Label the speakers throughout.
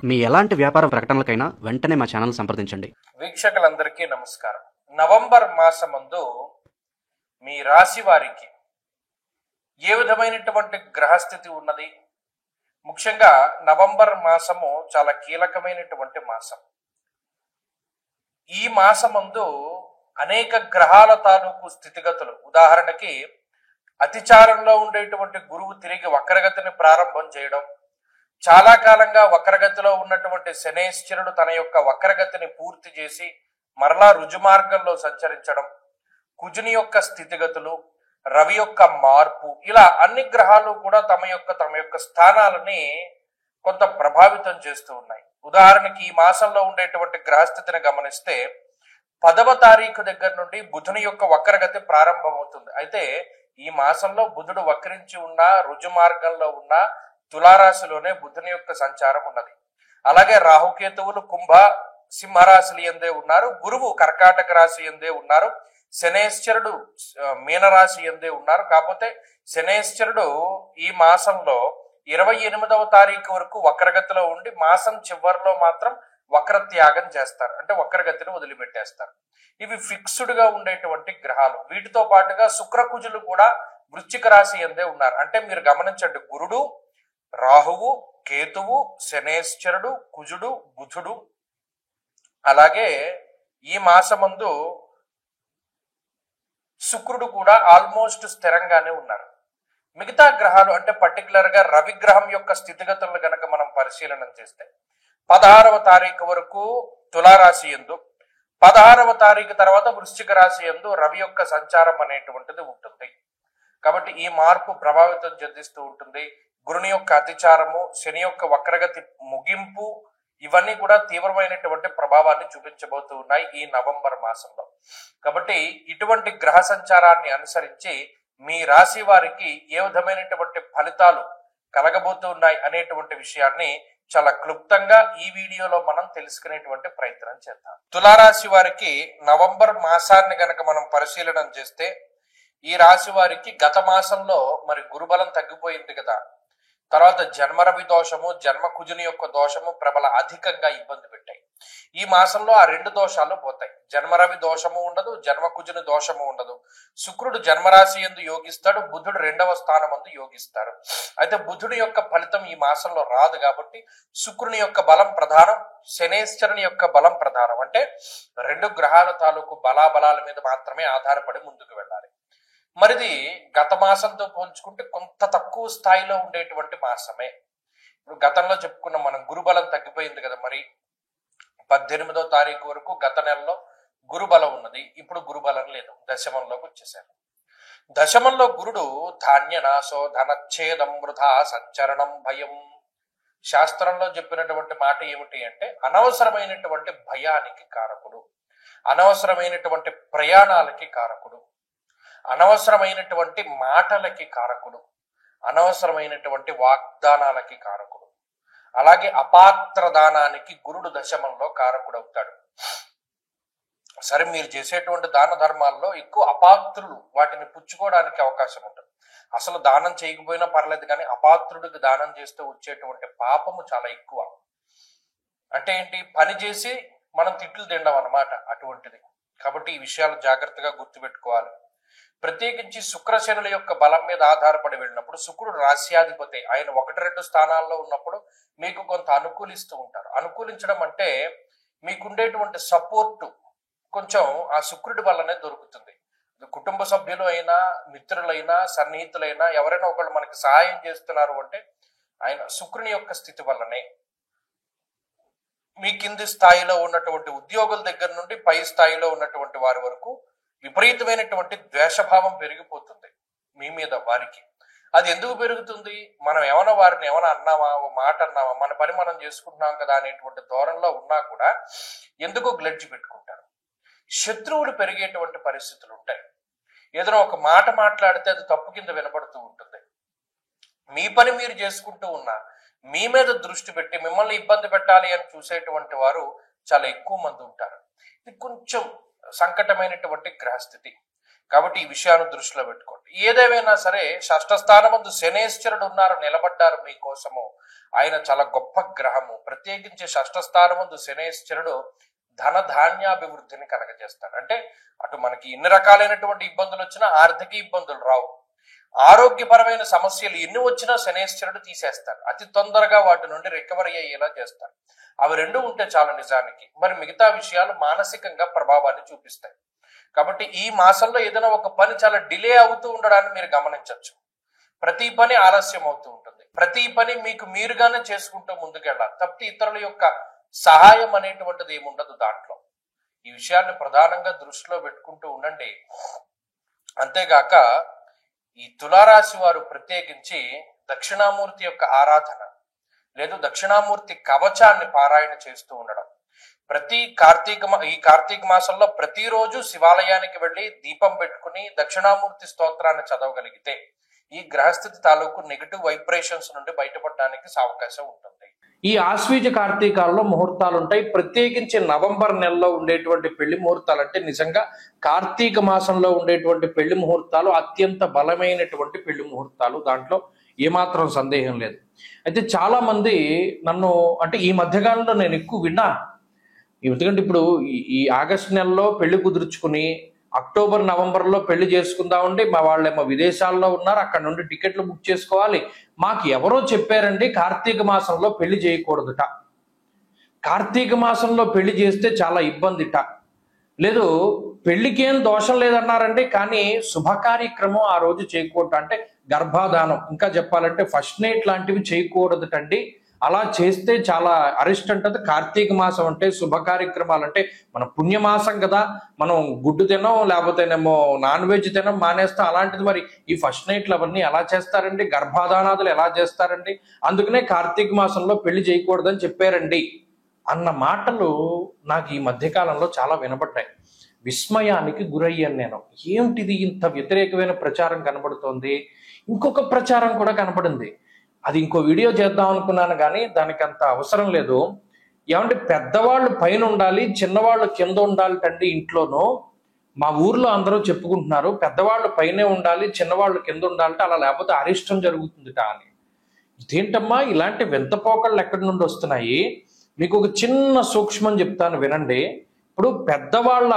Speaker 1: మీ ఎలాంటి వ్యాపార ప్రకటనలకైనా వెంటనే మా ఛానల్ సంప్రదించండి.
Speaker 2: వీక్షకులందరికీ నమస్కారం. నవంబర్ మాసమందు మీ రాశి వారికి ఏ విధమైనటువంటి గ్రహస్థితి ఉన్నది? ముఖ్యంగా నవంబర్ మాసము చాలా కీలకమైనటువంటి మాసం. ఈ మాసమందు అనేక గ్రహాల తాలూకు స్థితిగతులు, ఉదాహరణకి అతిచారంలో ఉండేటువంటి గురువు తిరిగి వక్రగతిని ప్రారంభం చేయడం, చాలా కాలంగా వక్రగతిలో ఉన్నటువంటి శనేశ్వరుడు తన యొక్క వక్రగతిని పూర్తి చేసి మరలా రుజుమార్గంలో సంచరించడం, కుజుని యొక్క స్థితిగతులు, రవి యొక్క మార్పు, ఇలా అన్ని గ్రహాలు కూడా తమ యొక్క స్థానాలని కొంత ప్రభావితం చేస్తూ ఉన్నాయి. ఉదాహరణకి ఈ మాసంలో ఉండేటువంటి గ్రహస్థితిని గమనిస్తే 10వ తారీఖు దగ్గర నుండి బుధుని యొక్క వక్రగతి ప్రారంభమవుతుంది. అయితే ఈ మాసంలో బుధుడు వక్రించి ఉన్న రుజుమార్గంలో ఉన్న తులారాశిలోనే బుధుని యొక్క సంచారం ఉన్నది. అలాగే రాహుకేతువులు కుంభ సింహరాశులు ఎందే ఉన్నారు, గురువు కర్కాటక రాశి ఎందే ఉన్నారు, శనేశ్వరుడు మీనరాశి ఎందే ఉన్నారు. కాకపోతే శనేశ్వరుడు ఈ మాసంలో 28వ తారీఖు వరకు వక్రగతిలో ఉండి మాసం చివరిలో మాత్రం వక్రత్యాగం చేస్తారు, అంటే వక్రగతిని వదిలిపెట్టేస్తారు. ఇవి ఫిక్స్డ్ గా ఉండేటువంటి గ్రహాలు. వీటితో పాటుగా శుక్రకుజులు కూడా వృశ్చిక రాశి ఎందే ఉన్నారు. అంటే మీరు గమనించండి, గురుడు, రాహువు, కేతువు, శనేశ్వరుడు, కుజుడు, బుధుడు, అలాగే ఈ మాసమందు శుక్రుడు కూడా ఆల్మోస్ట్ స్థిరంగానే ఉన్నారు. మిగతా గ్రహాలు అంటే పర్టికులర్ గా రవి గ్రహం యొక్క స్థితిగతులను గనక మనం పరిశీలన చేస్తే 16వ తారీఖు వరకు తులారాశి యందు, 16వ తారీఖు తర్వాత వృశ్చిక రాశి యందు రవి యొక్క సంచారం అనేటువంటిది ఉంటుంది. కాబట్టి ఈ మార్పు ప్రభావితం చెందిస్తూ ఉంటుంది. గురుని యొక్క అతిచారము, శని యొక్క వక్రగతి ముగింపు, ఇవన్నీ కూడా తీవ్రమైనటువంటి ప్రభావాన్ని చూపించబోతూ ఉన్నాయి ఈ నవంబర్ మాసంలో. కాబట్టి ఇటువంటి గ్రహ సంచారాన్ని అనుసరించి మీ రాశి వారికి ఏ విధమైనటువంటి ఫలితాలు కలగబోతూ ఉన్నాయి అనేటువంటి విషయాన్ని చాలా క్లుప్తంగా ఈ వీడియోలో మనం తెలుసుకునేటువంటి ప్రయత్నం చేద్దాం. తులారాశి వారికి నవంబర్ మాసాన్ని గనక మనం పరిశీలన చేస్తే, ఈ రాశి వారికి గత మాసంలో మరి గురుబలం తగ్గిపోయింది కదా, తర్వాత జన్మరవి దోషము, జన్మ కుజుని యొక్క దోషము ప్రబల అధికంగా ఇబ్బంది పెట్టాయి. ఈ మాసంలో ఆ రెండు దోషాలు పోతాయి. జన్మరవి దోషము ఉండదు, జన్మ కుజుని దోషము ఉండదు. శుక్రుడు జన్మరాశి యందు యోగిస్తాడు, బుధుడు 2వ స్థానం యందు యోగిస్తారు. అయితే బుధుడి యొక్క ఫలితం ఈ మాసంలో రాదు కాబట్టి శుక్రుని యొక్క బలం ప్రధానం, శనేశ్వరుని యొక్క బలం ప్రధానం. అంటే రెండు గ్రహాల తాలూకు బలాబలాల మీద మాత్రమే ఆధారపడి ముందుకు వెళ్ళాలి. మరిది గత మాసంతో పోల్చుకుంటే కొంత తక్కువ స్థాయిలో ఉండేటువంటి మాసమే. ఇప్పుడు గతంలో చెప్పుకున్నాం మనం, గురుబలం తగ్గిపోయింది కదా, మరి 18వ తారీఖు వరకు గత నెలలో గురుబలం ఉన్నది. ఇప్పుడు గురుబలం లేదు, దశమంలోకి వచ్చేసారు. దశమంలో గురుడు ధాన్యనాశో ధనచ్ఛేదం వృధా సంచరణం భయం. శాస్త్రంలో చెప్పినటువంటి మాట ఏమిటి అంటే, అనవసరమైనటువంటి భయానికి కారకుడు, అనవసరమైనటువంటి ప్రయాణాలకి కారకుడు, అనవసరమైనటువంటి మాటలకి కారకుడు, అనవసరమైనటువంటి వాగ్దానాలకి కారకుడు, అలాగే అపాత్ర దానానికి గురుడు దశమంలో కారకుడవుతాడు. సరే, మీరు చేసేటువంటి దాన ధర్మాల్లో ఎక్కువ అపాత్రులు వాటిని పుచ్చుకోవడానికి అవకాశం ఉంటుంది. అసలు దానం చేయకపోయినా పర్లేదు, కానీ అపాత్రుడికి దానం చేస్తే వచ్చేటువంటి పాపము చాలా ఎక్కువ. అంటే ఏంటి, పని చేసి మనం తిట్లు తినడం అన్నమాట అటువంటిది. కాబట్టి ఈ విషయాలు జాగ్రత్తగా గుర్తుపెట్టుకోవాలి. ప్రత్యేకించి శుక్రశనుల యొక్క బలం మీద ఆధారపడి వెళ్ళినప్పుడు శుక్రుడు రాశ్యాధిపతి, ఆయన 1-2 స్థానాల్లో ఉన్నప్పుడు మీకు కొంత అనుకూలిస్తూ ఉంటారు. అనుకూలించడం అంటే మీకుండేటువంటి సపోర్టు కొంచెం ఆ శుక్రుడి వల్లనే దొరుకుతుంది. కుటుంబ సభ్యులు అయినా, మిత్రులైనా, సన్నిహితులైనా ఎవరైనా ఒకళ్ళు మనకి సహాయం చేస్తున్నారు అంటే ఆయన శుక్రుని యొక్క స్థితి వల్లనే. మీ కింది స్థాయిలో ఉన్నటువంటి ఉద్యోగుల దగ్గర నుండి పై స్థాయిలో ఉన్నటువంటి వారి వరకు విపరీతమైనటువంటి ద్వేషభావం పెరిగిపోతుంది మీ మీద వారికి. అది ఎందుకు పెరుగుతుంది? మనం వారిని ఏమైనా అన్నామా, ఓ మాట అన్నామా, మన పని మనం చేసుకుంటున్నాం కదా అనేటువంటి ధోరణిలో ఉన్నా కూడా ఎందుకో గ్లడ్జి పెట్టుకుంటారు. శత్రువులు పెరిగేటువంటి పరిస్థితులు ఉంటాయి. ఏదైనా ఒక మాట మాట్లాడితే అది తప్పు కింద వినపడుతూ ఉంటుంది. మీ పని మీరు చేసుకుంటూ ఉన్నా మీ మీద దృష్టి పెట్టి మిమ్మల్ని ఇబ్బంది పెట్టాలి అని చూసేటువంటి వారు చాలా ఎక్కువ మంది ఉంటారు. ఇది కొంచెం సంకటమైనటువంటి గ్రహస్థితి. కాబట్టి ఈ విషయాన్ని దృష్టిలో పెట్టుకోండి. ఏదేమైనా సరే షష్ఠ స్థానమందు శనేశ్వరుడు ఉన్నారు, నిలబడ్డారు మీకోసము. ఆయన చాలా గొప్ప గ్రహము. ప్రత్యేకించి షష్ఠ స్థానమందు శనేశ్వరుడు ధన ధాన్యాభివృద్ధిని కలగజేస్తాడు. అంటే అటు మనకి ఎన్ని రకాలైనటువంటి ఇబ్బందులు వచ్చినా ఆర్థిక ఇబ్బందులు రావు, ఆరోగ్యపరమైన సమస్యలు ఎన్ని వచ్చినా శనేశ్వరుడు తీసేస్తాడు. అతి తొందరగా వాటి నుండి రికవరీ అయ్యేలా చేస్తాడు. అవి రెండు ఉంటే చాలు నిజానికి. మరి మిగతా విషయాలు మానసికంగా ప్రభావాన్ని చూపిస్తాయి. కాబట్టి ఈ మాసంలో ఏదైనా ఒక పని చాలా డిలే అవుతూ ఉండడాన్ని మీరు గమనించవచ్చు. ప్రతి పని ఆలస్యం అవుతూ ఉంటుంది. ప్రతి పని మీకు మీరుగానే చేసుకుంటూ ముందుకెళ్ళాలి తప్పితే ఇతరుల యొక్క సహాయం అనేటువంటిది ఏముండదు దాంట్లో. ఈ విషయాన్ని ప్రధానంగా దృష్టిలో పెట్టుకుంటూ ఉండండి. అంతేగాక ఈ తులారాశి వారు ప్రత్యేకించి దక్షిణామూర్తి యొక్క ఆరాధన లేదు దక్షిణామూర్తి కవచాన్ని పారాయణ చేస్తూ ఉండడం. ఈ కార్తీక మాసంలో ప్రతిరోజు శివాలయానికి వెళ్ళి దీపం పెట్టుకుని దక్షిణామూర్తి స్తోత్రాన్ని చదవగలిగితే ఈ గ్రహస్థితి తాలూకు నెగిటివ్ వైబ్రేషన్స్ నుండి బయటపడడానికి అవకాశం ఉంటుంది. ఈ ఆశ్వీజ కార్తీకాల్లో ముహూర్తాలు ఉంటాయి. ప్రత్యేకించి నవంబర్ నెలలో ఉండేటువంటి పెళ్లి ముహూర్తాలు అంటే నిజంగా కార్తీక మాసంలో ఉండేటువంటి పెళ్లి ముహూర్తాలు అత్యంత బలమైనటువంటి పెళ్లి ముహూర్తాలు, దాంట్లో ఏమాత్రం సందేహం లేదు. అయితే చాలా మంది నన్ను అంటే ఈ మధ్యకాలంలో నేను ఎక్కువ విన్నాను. ఎందుకంటే ఇప్పుడు ఈ ఆగస్టు నెలలో పెళ్లి కుదుర్చుకుని అక్టోబర్ నవంబర్లో పెళ్లి చేసుకుందామండి, మా వాళ్ళేమో విదేశాల్లో ఉన్నారు, అక్కడ నుండి టికెట్లు బుక్ చేసుకోవాలి. మాకు ఎవరో చెప్పారండి కార్తీక మాసంలో పెళ్లి చేయకూడదుట, కార్తీక మాసంలో పెళ్లి చేస్తే చాలా ఇబ్బందిట, లేదు పెళ్లికి ఏం దోషం లేదన్నారండి, కానీ శుభ కార్యక్రమం ఆ రోజు చేయకూడదు, అంటే గర్భాధానం ఇంకా చెప్పాలంటే ఫస్ట్ నైట్ లాంటివి చేయకూడదుటండి, అలా చేస్తే చాలా అరిస్ట్ అంటది. కార్తీక మాసం అంటే శుభ కార్యక్రమాలు అంటే మన పుణ్యమాసం కదా, మనం గుడ్డు తినం లేకపోతేనేమో నాన్ వెజ్ తినం మానేస్తాం. అలాంటిది మరి ఈ ఫస్ట్ నైట్లు అవన్నీ ఎలా చేస్తారండి, గర్భాధానాదులు ఎలా చేస్తారండి, అందుకనే కార్తీక మాసంలో పెళ్లి చేయకూడదని చెప్పారండి అన్న మాటలు నాకు ఈ మధ్యకాలంలో చాలా వినబడ్డాయి. విస్మయానికి గురయ్యాను నేను. ఏమిటిది ఇంత వ్యతిరేకమైన ప్రచారం కనబడుతోంది. ఇంకొక ప్రచారం కూడా కనపడింది, అది ఇంకో వీడియో చేద్దాం అనుకున్నాను కానీ దానికి అంత అవసరం లేదు. ఏమంటే పెద్దవాళ్ళు పైన ఉండాలి, చిన్నవాళ్ళు కింద ఉండాలి తండ్రి ఇంట్లోనూ. మా ఊర్లో అందరూ చెప్పుకుంటున్నారు పెద్దవాళ్ళు పైనే ఉండాలి, చిన్నవాళ్ళు కింద ఉండాలంటే, అలా లేకపోతే అరిష్టం జరుగుతుందిట అని. ఇదేంటమ్మా ఇలాంటి వింత పోకళ్ళు ఎక్కడి నుండి వస్తున్నాయి? మీకు ఒక చిన్న సూక్ష్మం చెప్తాను వినండి. ఇప్పుడు పెద్దవాళ్ళ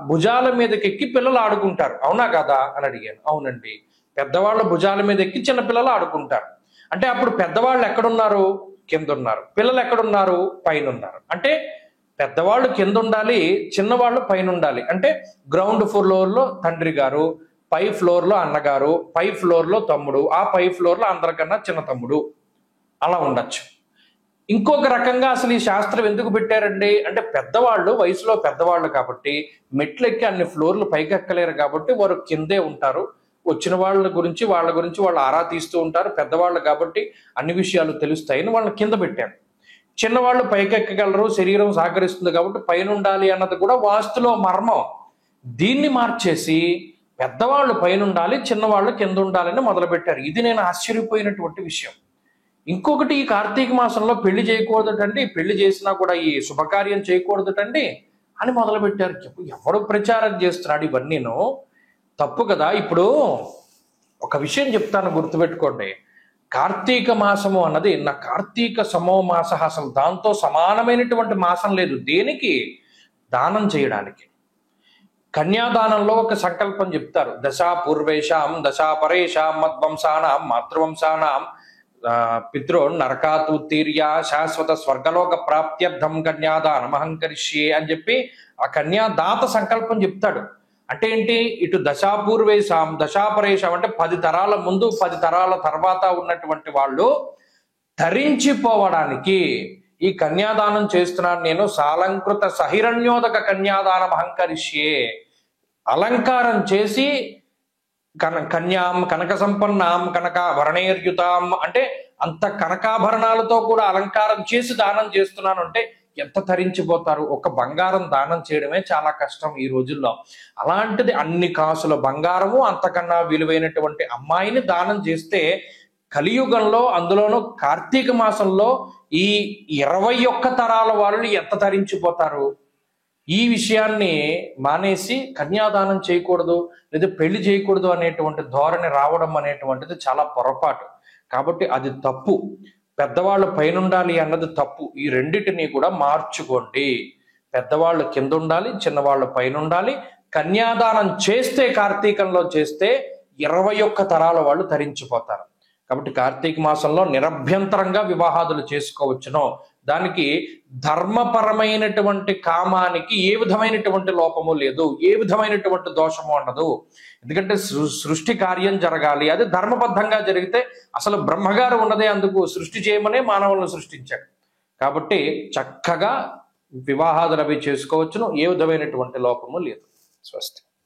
Speaker 2: భుజాల మీదకి ఎక్కి పిల్లలు ఆడుకుంటారు, అవునా కదా అని అడిగాను. అవునండి, పెద్దవాళ్ళ భుజాల మీద ఎక్కి చిన్నపిల్లలు ఆడుకుంటారు. అంటే అప్పుడు పెద్దవాళ్ళు ఎక్కడున్నారు? కింద ఉన్నారు. పిల్లలు ఎక్కడున్నారు? పైన ఉన్నారు. అంటే పెద్దవాళ్ళు కింద ఉండాలి, చిన్నవాళ్ళు పైన ఉండాలి. అంటే గ్రౌండ్ ఫ్లోర్లో తండ్రి గారు, పై ఫ్లోర్లో అన్నగారు, పై ఫ్లోర్లో తమ్ముడు, ఆ పై ఫ్లోర్లో అందరికన్నా చిన్న తమ్ముడు, అలా ఉండొచ్చు. ఇంకొక రకంగా అసలు ఈ శాస్త్రం ఎందుకు పెట్టారండి అంటే పెద్దవాళ్ళు వయసులో పెద్దవాళ్ళు కాబట్టి మెట్లెక్కి అన్ని ఫ్లోర్లు పైకి ఎక్కలేరు కాబట్టి వారు కిందే ఉంటారు. వచ్చిన వాళ్ళ గురించి వాళ్ళు ఆరా తీస్తూ ఉంటారు. పెద్దవాళ్ళు కాబట్టి అన్ని విషయాలు తెలుస్తాయని వాళ్ళని కింద పెట్టారు. చిన్నవాళ్ళు పైకెక్కగలరు, శరీరం సహకరిస్తుంది కాబట్టి పైన ఉండాలి అన్నది కూడా వాస్తులో మర్మం. దీన్ని మార్చేసి పెద్దవాళ్ళు పైన ఉండాలి, చిన్నవాళ్ళు కింద ఉండాలని మొదలుపెట్టారు. ఇది నేను ఆశ్చర్యపోయినటువంటి విషయం. ఇంకొకటి, ఈ కార్తీక మాసంలో పెళ్లి చేయకూడదటండి, పెళ్లి చేసినా కూడా ఈ శుభకార్యం చేయకూడదటండి అని మొదలుపెట్టారు. ఎవడు ప్రచారం చేస్తున్నాడు? ఇవన్నీను తప్పు కదా. ఇప్పుడు ఒక విషయం చెప్తాను, గుర్తుపెట్టుకోండి. కార్తీక మాసము అన్నది నా కార్తీక సమో మాస, అసలు దాంతో సమానమైనటువంటి మాసం లేదు. దేనికి? దానం చేయడానికి. కన్యాదానంలో ఒక సంకల్పం చెప్తారు, దశా పూర్వేషాం దశా పరేషాం మద్వంశానాం మాతృవంశానాం పితృ నరకాతుత్తీర్య శాశ్వత స్వర్గలోక ప్రాప్త్యర్థం కన్యాదానం అహంకరిష్యే అని చెప్పి ఆ కన్యాదాత సంకల్పం చెప్తాడు. అంటే ఏంటి? ఇటు దశాపూర్వేశాం దశాపరేషాం అంటే 10 తరాల ముందు 10 తరాల తర్వాత ఉన్నటువంటి వాళ్ళు ధరించిపోవడానికి ఈ కన్యాదానం చేస్తున్నాను నేను. సాలంకృత సహిరణ్యోదక కన్యాదానం అహంకరిష్యే, అలంకారం చేసి కన్యాం కనక సంపన్నాం కనకాభరణైర్యుతాం అంటే అంత కనకాభరణాలతో కూడా అలంకారం చేసి దానం చేస్తున్నాను అంటే ఎంత ధరించిపోతారు. ఒక బంగారం దానం చేయడమే చాలా కష్టం ఈ రోజుల్లో. అలాంటిది అన్ని కాసుల బంగారము, అంతకన్నా విలువైనటువంటి అమ్మాయిని దానం చేస్తే కలియుగంలో, అందులోనూ కార్తీక మాసంలో ఈ 21 తరాల వాళ్ళు ఎంత ధరించిపోతారు. ఈ విషయాన్ని మానేసి కన్యాదానం చేయకూడదు లేదా పెళ్లి చేయకూడదు అనేటువంటి ధోరణి రావడం అనేటువంటిది చాలా పొరపాటు. కాబట్టి అది తప్పు. పెద్దవాళ్ళు పైన ఉండాలి అన్నది తప్పు. ఈ రెండిటిని కూడా మార్చుకోండి. పెద్దవాళ్ళు కింద ఉండాలి, చిన్నవాళ్ళు పైన ఉండాలి. కన్యాదానం చేస్తే, కార్తీకంలో చేస్తే 21 తరాల వాళ్ళు తరించిపోతారు. కాబట్టి కార్తీక మాసంలో నిరభ్యంతరంగా వివాహాదులు చేసుకోవచ్చును. దానికి ధర్మపరమైనటువంటి కామానికి ఏ విధమైనటువంటి లోపము లేదు, ఏ విధమైనటువంటి దోషము ఉండదు. ఎందుకంటే సృష్టి కార్యం జరగాలి, అది ధర్మబద్ధంగా జరిగితే అసలు బ్రహ్మగారు ఉన్నదే అందుకు, సృష్టి చేయమనే మానవులను సృష్టించాడు. కాబట్టి చక్కగా వివాహాదులు అవి చేసుకోవచ్చును, ఏ విధమైనటువంటి లోపము లేదు. స్వస్తి.